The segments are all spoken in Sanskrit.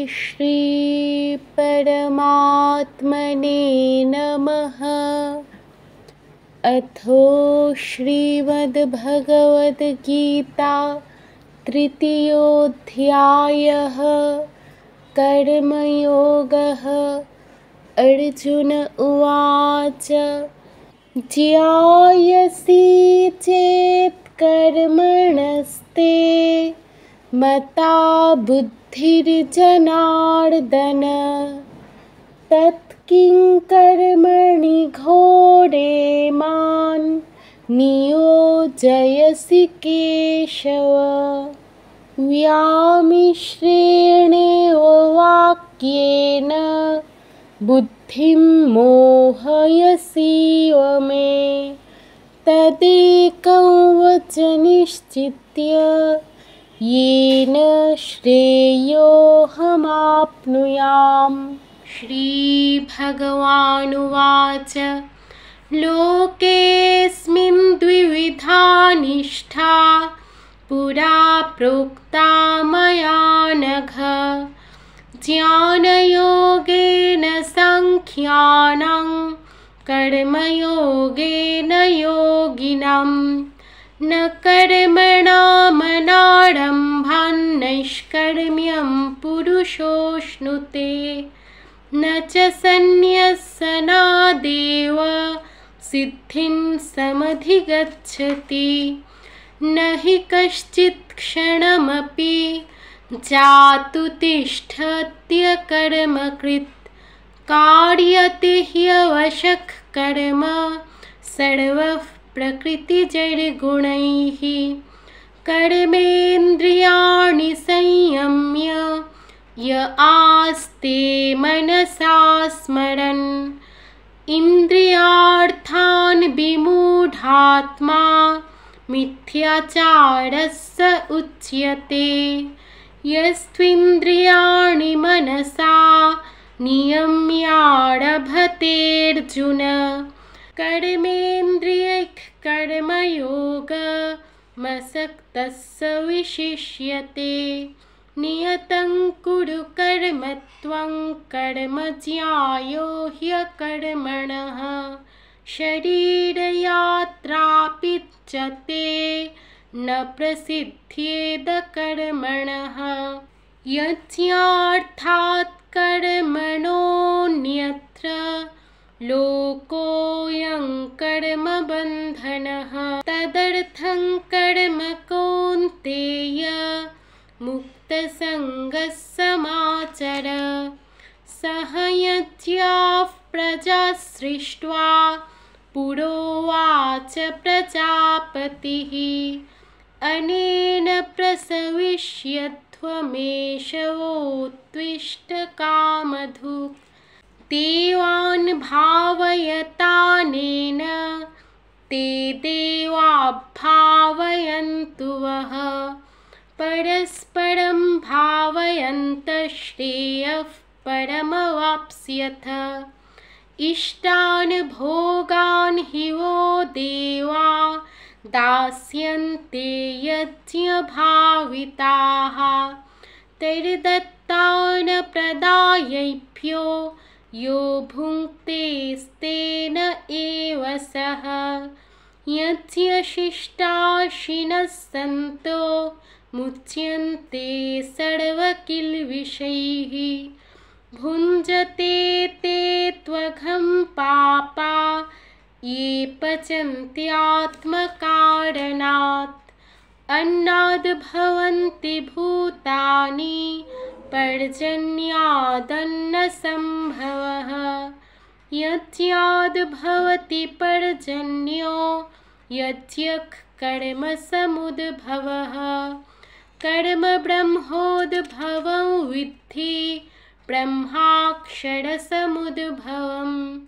श्री परमात्मने नमः। अथो श्रीमद्भगवद्गीता तृतीयोऽध्यायः कर्मयोगः। अर्जुन उवाच ज्ञायसि चेत् कर्मणस्ते मता बुद्धिर्जनार्दन तत् किं कर्मणि घोरे मां नियोजयसि केशव। व्यामिश्रेणेव वाक्येन बुद्धिं मोहयसीव मे तदेकं वच निश्चित्य येन श्रेयोऽहमाप्नुयाम्। श्रीभगवानुवाच लोकेऽस्मिन् द्विविधा निष्ठा पुरा प्रोक्ता मया नघ। ज्ञानयोगेन साङ्ख्यानां कर्मयोगेन योगिनां न कर्मणामनारम्भान् नैष्कर्म्यं पुरुषोऽश्नुते न च सन्न्यसनादेव सिद्धिं समधिगच्छति। न हि कश्चित् क्षणमपि जातु तिष्ठत्य कर्मकृत् कार्यते ह्यवशः कर्म सर्वः प्रकृतिजैर्गुणैः। कर्मेन्द्रियाणि संयम्य य आस्ते मनसा स्मरन् इन्द्रियार्थान् विमूढात्मा मिथ्याचारः स उच्यते। यस्त्विन्द्रियाणि मनसा नियम्यारभतेऽर्जुन कर्मेन्द्रियैः कर्मयोगमसक्तः स विशिष्यते। नियतं कुरु कर्म त्वं कर्म ज्यायो ह्यकर्मणः शरीरयात्रापि च ते न प्रसिद्ध्येद कर्मणः। यज्ञार्थात् कर्मणोऽन्यत्र लोकोऽयं कर्मबन्धनः। तदर्थं कर्म कौन्तेय मुक्तसङ्गः समाचर। सह यज्ञाः प्रजा सृष्ट्वा पुरोवाच प्रजापतिः अनेन प्रसविष्यध्वमेषवोत्तिष्ठ कामधुक्। देवान् भावयतानेन ते देवा भावयन्तु वः परस्परं भावयन्तः श्रेयः परमवाप्स्यथ। इष्टान् भोगान् हि वो देवा दास्यन्ते यज्ञभाविताः तैर्दत्तान् प्रदायैभ्यो यो भुङ्क्तेस्तेन एव सः। यज्ञशिष्टाशिनः सन्तो मुच्यन्ते सर्वकिल्बिषैः भुञ्जते ते त्वघं पापा ये पचन्त्यात्मकारणात्। अन्नाद् भवन्ति भूतानि पर्जन्यादन्नसम्भवः। यज्ञाद् भवति पर्जन्यो यज्ञः कर्मसमुद्भवः। कर्म ब्रह्मोद्भवं विद्धि ब्रह्माक्षरसमुद्भवम्।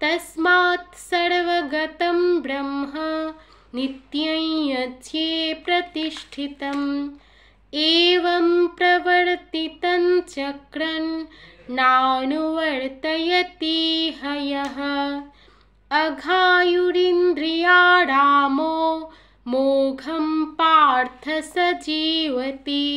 तस्मात् सर्वगतं ब्रह्म नित्यं यज्ञे प्रतिष्ठितम्। एवं प्रवर्तितं चक्रं नानुवर्तयति हयः। अघायुरिन्द्रियारामो मोघं पार्थ स जीवति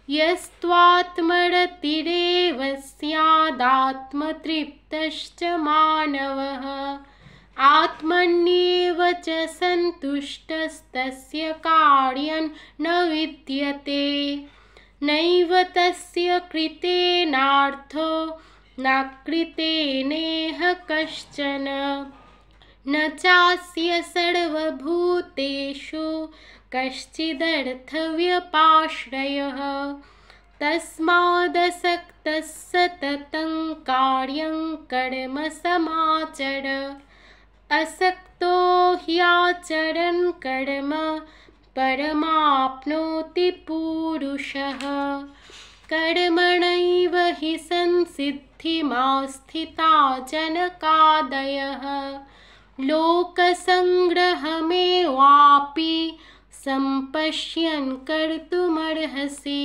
यस्त्वात्मरतिरेव स्यादात्मतृप्तश्च मानवः आत्मन्येव च सन्तुष्टस्तस्य कार्यं न विद्यते नैव तस्य कृतेनार्थो न कृतेनेह कश्चन न चास्य सर्वभूतेषु कश्चिदर्थव्यपाश्रयः तस्मादसक्तः सततं कार्यं कर्म समाचर असक्तो ह्याचरन् कर्म परमाप्नोति पुरुषः कर्मणैव हि संसिद्धिमास्थिता जनकादयः लोकसङ्ग्रहमेवापि सम्पश्यन् कर्तुमर्हसि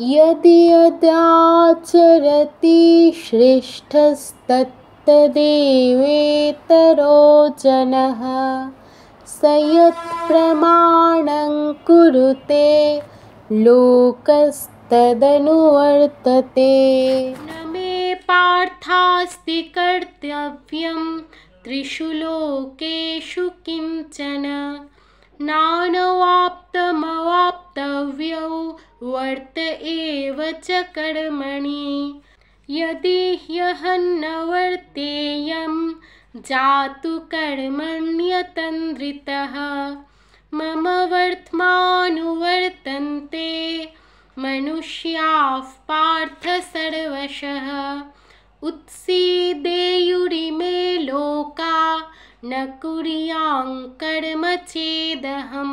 यदि यदाचरति श्रेष्ठस्तत्तदेवेतरो जनः स यत्प्रमाणं कुरुते लोकस्तदनुवर्तते न मे पार्थास्ति कर्तव्यं त्रिषु लोकेषु किञ्चन नानवाप्तमवाप्तव्यौ वर्त एव च कर्मणि यदि ह्यहन्न वर्तेयं जातु कर्मण्यतन्द्रितः मम वर्त्मानुवर्तन्ते मनुष्याः पार्थ सर्वशः उत्सीदेयुरिमे लोका न कुर्यां कर्म चेदहं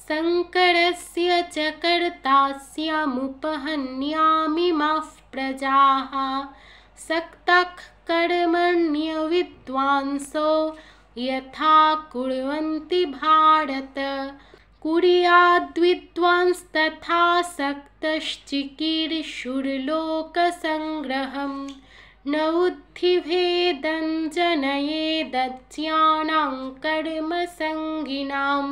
संकरस्य च कर्ता स्यामुपहन्यामि माः प्रजाः सक्ताः कर्मण्यविद्वांसो यथा कुर्वन्ति भारत कुर्याद्विद्वांस्तथा सक्तश्चिकीर्षुर्लोकसङ्ग्रहं न बुद्धिभेदं जनयेदज्ञानां कर्मसङ्गिनां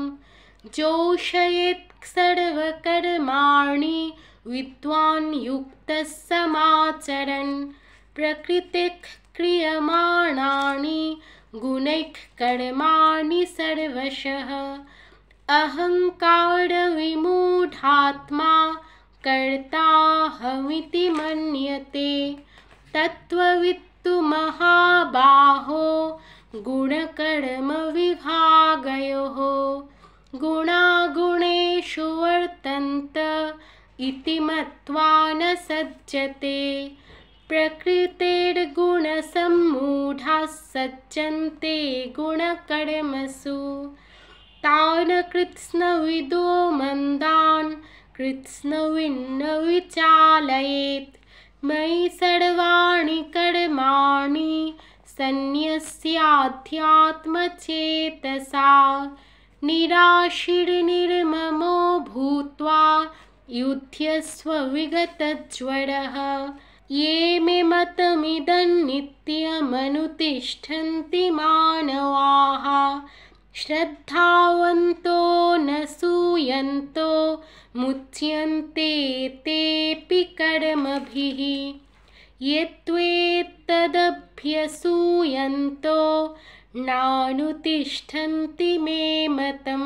जोषयेत् सर्वकर्माणि विद्वान् युक्तः समाचरन् प्रकृतेः क्रियमाणानि गुणैः कर्माणि सर्वशः अहङ्कारविमूढात्मा कर्ताहमिति मन्यते तत्त्ववित्तु महाबाहो गुणकर्मविभागयोः गुणागुणेषु वर्तन्त इति मत्वा न सज्जते प्रकृतेर्गुणसम्मूढाः सज्जन्ते गुणकर्मसु तान् कृत्स्नविदो मन्दान् कृत्स्नविन्न विचालयेत् मयि सर्वाणि कर्माणि सन्न्यस्याध्यात्मचेतसा निराशीर्निर्ममो भूत्वा युध्यस्व विगतज्वरः ये मे मतमिदं नित्यमनुतिष्ठन्ति मानवाः श्रद्धावन्तो न सूयन्तो मुच्यन्ते तेऽपि कर्मभिः ये त्वेतदभ्यसूयन्तो नानुतिष्ठन्ति मे मतं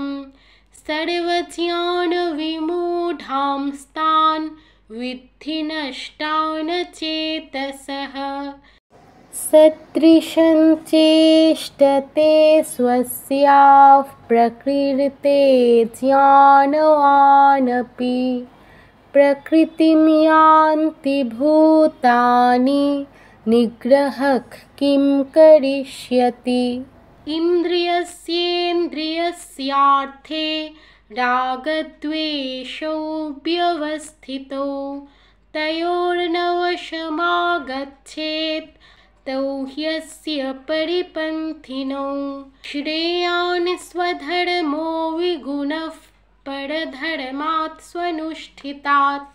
सर्वज्ञानविमूढांस्तान् विद्धि नष्टान् चेतसः सदृशं चेष्टते स्वस्याः प्रकृते ज्ञानवानपि प्रकृतिं यान्ति भूतानि निग्रहः किं करिष्यति इन्द्रियस्येन्द्रियस्यार्थे रागद्वेषौ व्यवस्थितौ तयोर्नवशमागच्छेत् तौ ह्यस्य परिपन्थिनौ श्रेयान् स्वधर्मो विगुणः परधर्मात् स्वनुष्ठितात्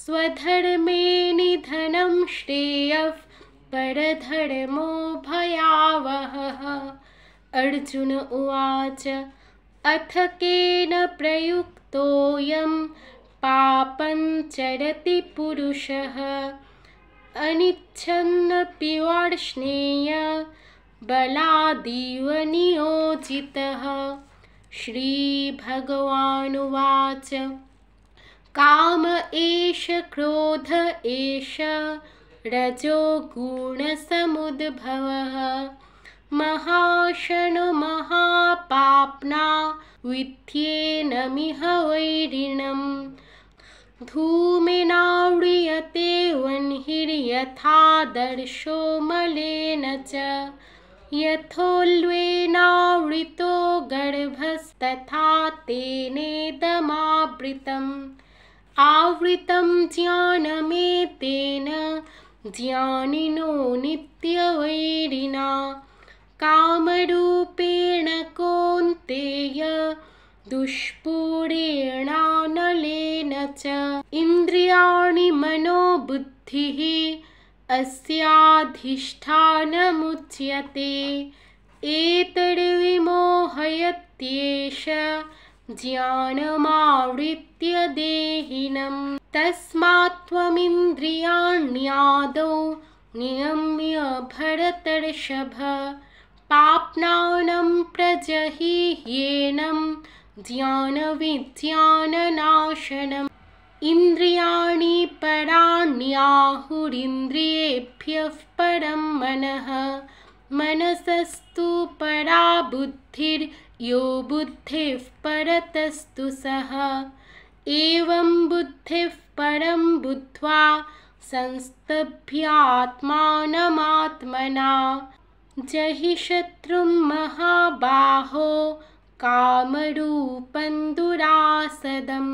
स्वधर्मे निधनं श्रेयः परधर्मो भयावहः अर्जुन उवाच अथ केन प्रयुक्तोऽयं पापं चरति पुरुषः अनिच्छन्नपि वार्ष्णेय बलादिव नियोजितः। श्रीभगवानुवाच काम एष क्रोध एष रजोगुणसमुद्भवः महाशनो महापाप्ना विद्येनमिह वैरिणम् धूमेनाव्रियते वह्निर्यथादर्शो मलेन च यथोल्बेनावृतो गर्भस्तथा तेनेदमावृतम् आवृतं ज्ञानमेतेन ज्ञानिनो नित्यवैरिणा कामरूपेण कौन्तेय दुष्पूरेणानलेन च इन्द्रियाणि मनोबुद्धिः अस्याधिष्ठानमुच्यते एतद्विमोहयत्येष ज्ञानमावृत्य देहिनम् तस्मात् त्वमिन्द्रियाण्यादौ नियम्य भरतर्षभ पाप्नानं प्रजह्येनं ज्ञानविज्ञाननाशनम् इन्द्रियाणि पराण्याहुरिन्द्रियेभ्यः परं मनः मनसस्तु परा बुद्धिर्यो बुद्धेः परतस्तु सः एवं बुद्धिः परं बुद्ध्वा संस्तभ्यात्मानमात्मना जहि शत्रुं महाबाहो कामरूपं दुरासदम्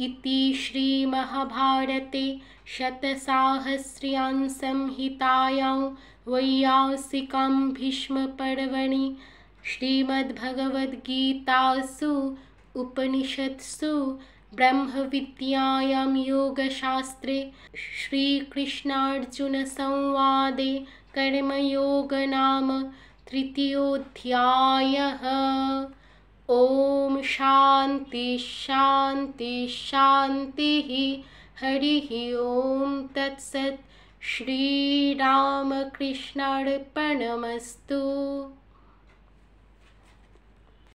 इति श्रीमहाभारते शतसाहस्र्यां संहितायां वैयासिकां भीष्मपर्वणि श्रीमद्भगवद्गीतासु उपनिषत्सु ब्रह्मविद्यायां योगशास्त्रे श्रीकृष्णार्जुनसंवादे कर्मयोग नाम तृतीयोऽध्यायः। ॐ शान्ति शान्ति शान्तिः। हरिः ॐ तत्सत्। श्रीरामकृष्णार्पणमस्तु।